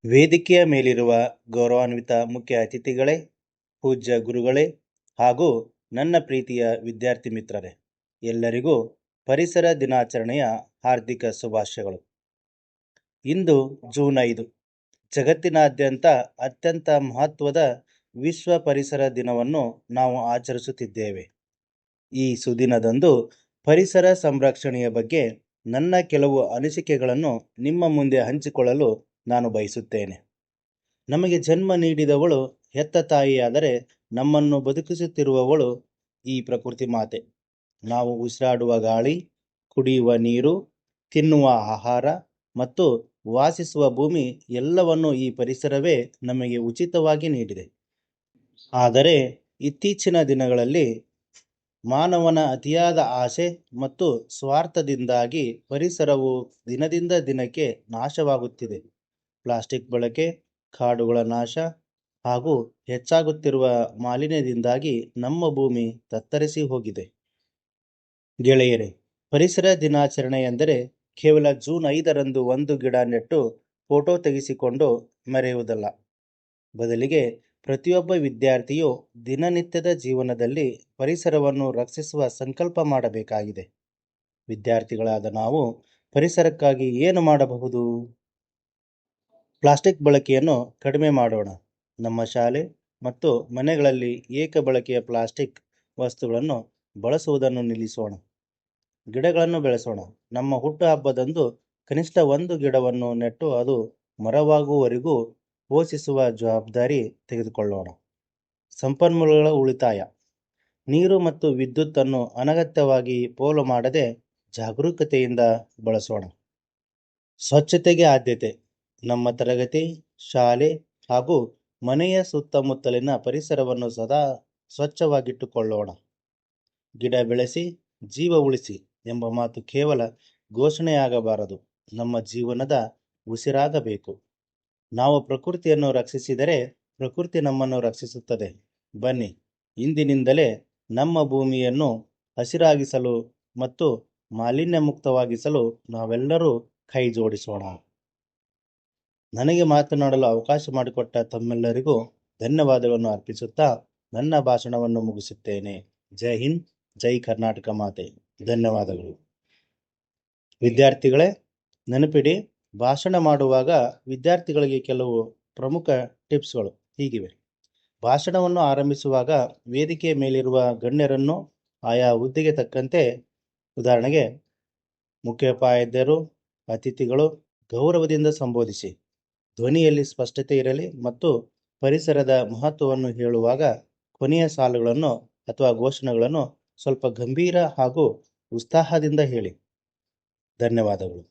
ವೇದಿಕೆಯ ಮೇಲಿರುವ ಗೌರವಾನ್ವಿತ ಮುಖ್ಯ ಅತಿಥಿಗಳೇ, ಪೂಜ್ಯ ಗುರುಗಳೇ ಹಾಗೂ ನನ್ನ ಪ್ರೀತಿಯ ವಿದ್ಯಾರ್ಥಿ ಮಿತ್ರರೇ, ಎಲ್ಲರಿಗೂ ಪರಿಸರ ದಿನಾಚರಣೆಯ ಹಾರ್ದಿಕ ಶುಭಾಶಯಗಳು. ಇಂದು ಜೂನ್ 5, ಜಗತ್ತಿನಾದ್ಯಂತ ಅತ್ಯಂತ ಮಹತ್ವದ ವಿಶ್ವ ಪರಿಸರ ದಿನವನ್ನು ನಾವು ಆಚರಿಸುತ್ತಿದ್ದೇವೆ. ಈ ಸುದಿನದಂದು ಪರಿಸರ ಸಂರಕ್ಷಣೆಯ ಬಗ್ಗೆ ನನ್ನ ಕೆಲವು ಅನಿಸಿಕೆಗಳನ್ನು ನಿಮ್ಮ ಮುಂದೆ ಹಂಚಿಕೊಳ್ಳಲು ನಾನು ಬಯಸುತ್ತೇನೆ. ನಮಗೆ ಜನ್ಮ ನೀಡಿದವಳು ಹೆತ್ತ ತಾಯಿಯಾದರೆ ನಮ್ಮನ್ನು ಬದುಕಿಸುತ್ತಿರುವವಳು ಈ ಪ್ರಕೃತಿ ಮಾತೆ. ನಾವು ಉಸಿರಾಡುವ ಗಾಳಿ, ಕುಡಿಯುವ ನೀರು, ತಿನ್ನುವ ಆಹಾರ ಮತ್ತು ವಾಸಿಸುವ ಭೂಮಿ ಎಲ್ಲವನ್ನು ಈ ಪರಿಸರವೇ ನಮಗೆ ಉಚಿತವಾಗಿ ನೀಡಿದೆ. ಆದರೆ ಇತ್ತೀಚಿನ ದಿನಗಳಲ್ಲಿ ಮಾನವನ ಅತಿಯಾದ ಆಸೆ ಮತ್ತು ಸ್ವಾರ್ಥದಿಂದಾಗಿ ಪರಿಸರವು ದಿನದಿಂದ ದಿನಕ್ಕೆ ನಾಶವಾಗುತ್ತಿದೆ. ಪ್ಲಾಸ್ಟಿಕ್ ಬಳಕೆ, ಕಾಡುಗಳ ನಾಶ ಹಾಗೂ ಹೆಚ್ಚಾಗುತ್ತಿರುವ ಮಾಲಿನ್ಯದಿಂದಾಗಿ ನಮ್ಮ ಭೂಮಿ ತತ್ತರಿಸಿ ಹೋಗಿದೆ. ಗೆಳೆಯರೇ, ಪರಿಸರ ದಿನಾಚರಣೆ ಎಂದರೆ ಕೇವಲ ಜೂನ್ 5ರಂದು ಒಂದು ಗಿಡ ನೆಟ್ಟು ಫೋಟೋ ತೆಗೆಸಿಕೊಂಡು ಮರೆಯುವುದಲ್ಲ. ಬದಲಿಗೆ ಪ್ರತಿಯೊಬ್ಬ ವಿದ್ಯಾರ್ಥಿಯು ದಿನನಿತ್ಯದ ಜೀವನದಲ್ಲಿ ಪರಿಸರವನ್ನು ರಕ್ಷಿಸುವ ಸಂಕಲ್ಪ ಮಾಡಬೇಕಾಗಿದೆ. ವಿದ್ಯಾರ್ಥಿಗಳಾದ ನಾವು ಪರಿಸರಕ್ಕಾಗಿ ಏನು ಮಾಡಬಹುದು? ಪ್ಲಾಸ್ಟಿಕ್ ಬಳಕೆಯನ್ನು ಕಡಿಮೆ ಮಾಡೋಣ. ನಮ್ಮ ಶಾಲೆ ಮತ್ತು ಮನೆಗಳಲ್ಲಿ ಏಕ ಬಳಕೆಯ ಪ್ಲಾಸ್ಟಿಕ್ ವಸ್ತುಗಳನ್ನು ಬಳಸುವುದನ್ನು ನಿಲ್ಲಿಸೋಣ. ಗಿಡಗಳನ್ನು ಬೆಳೆಸೋಣ. ನಮ್ಮ ಹುಟ್ಟುಹಬ್ಬದಂದು ಕನಿಷ್ಠ ಒಂದು ಗಿಡವನ್ನು ನೆಟ್ಟು ಅದು ಮರವಾಗುವವರೆಗೂ ಪೋಷಿಸುವ ಜವಾಬ್ದಾರಿ ತೆಗೆದುಕೊಳ್ಳೋಣ. ಸಂಪನ್ಮೂಲಗಳ ಉಳಿತಾಯ. ನೀರು ಮತ್ತು ವಿದ್ಯುತ್ತನ್ನು ಅನಗತ್ಯವಾಗಿ ಪೋಲು ಮಾಡದೆ ಜಾಗರೂಕತೆಯಿಂದ ಬಳಸೋಣ. ಸ್ವಚ್ಛತೆಗೆ ಆದ್ಯತೆ. ನಮ್ಮ ತರಗತಿ, ಶಾಲೆ ಹಾಗೂ ಮನೆಯ ಸುತ್ತಮುತ್ತಲಿನ ಪರಿಸರವನ್ನು ಸದಾ ಸ್ವಚ್ಛವಾಗಿಟ್ಟುಕೊಳ್ಳೋಣ. ಗಿಡ ಬೆಳೆಸಿ, ಜೀವ ಉಳಿಸಿ ಎಂಬ ಮಾತು ಕೇವಲ ಘೋಷಣೆಯಾಗಬಾರದು, ನಮ್ಮ ಜೀವನದ ಉಸಿರಾಗಬೇಕು. ನಾವು ಪ್ರಕೃತಿಯನ್ನು ರಕ್ಷಿಸಿದರೆ ಪ್ರಕೃತಿ ನಮ್ಮನ್ನು ರಕ್ಷಿಸುತ್ತದೆ. ಬನ್ನಿ, ಇಂದಿನಿಂದಲೇ ನಮ್ಮ ಭೂಮಿಯನ್ನು ಹಸಿರಾಗಿಸಲು ಮತ್ತು ಮಾಲಿನ್ಯ ಮುಕ್ತವಾಗಿಸಲು ನಾವೆಲ್ಲರೂ ಕೈ ಜೋಡಿಸೋಣ. ನನಗೆ ಮಾತನಾಡಲು ಅವಕಾಶ ಮಾಡಿಕೊಟ್ಟ ತಮ್ಮೆಲ್ಲರಿಗೂ ಧನ್ಯವಾದಗಳನ್ನು ಅರ್ಪಿಸುತ್ತಾ ನನ್ನ ಭಾಷಣವನ್ನು ಮುಗಿಸುತ್ತೇನೆ. ಜೈ ಹಿಂದ್, ಜೈ ಕರ್ನಾಟಕ ಮಾತೆ. ಧನ್ಯವಾದಗಳು. ವಿದ್ಯಾರ್ಥಿಗಳೇ, ನೆನಪಿಡಿ, ಭಾಷಣ ಮಾಡುವಾಗ ವಿದ್ಯಾರ್ಥಿಗಳಿಗೆ ಕೆಲವು ಪ್ರಮುಖ ಟಿಪ್ಸ್ಗಳು ಹೀಗಿವೆ. ಭಾಷಣವನ್ನು ಆರಂಭಿಸುವಾಗ ವೇದಿಕೆಯ ಮೇಲಿರುವ ಗಣ್ಯರನ್ನು ಆಯಾ ಹುದ್ದೆಗೆ ತಕ್ಕಂತೆ, ಉದಾಹರಣೆಗೆ ಮುಖ್ಯೋಪಾಧ್ಯಾಯರು, ಅತಿಥಿಗಳು, ಗೌರವದಿಂದ ಸಂಬೋಧಿಸಿ. ಧ್ವನಿಯಲ್ಲಿ ಸ್ಪಷ್ಟತೆ ಇರಲಿ ಮತ್ತು ಪರಿಸರದ ಮಹತ್ವವನ್ನು ಹೇಳುವಾಗ ಕೊನೆಯ ಸಾಲುಗಳನ್ನು ಅಥವಾ ಘೋಷಣೆಗಳನ್ನು ಸ್ವಲ್ಪ ಗಂಭೀರ ಹಾಗೂ ಉತ್ಸಾಹದಿಂದ ಹೇಳಿ. ಧನ್ಯವಾದಗಳು.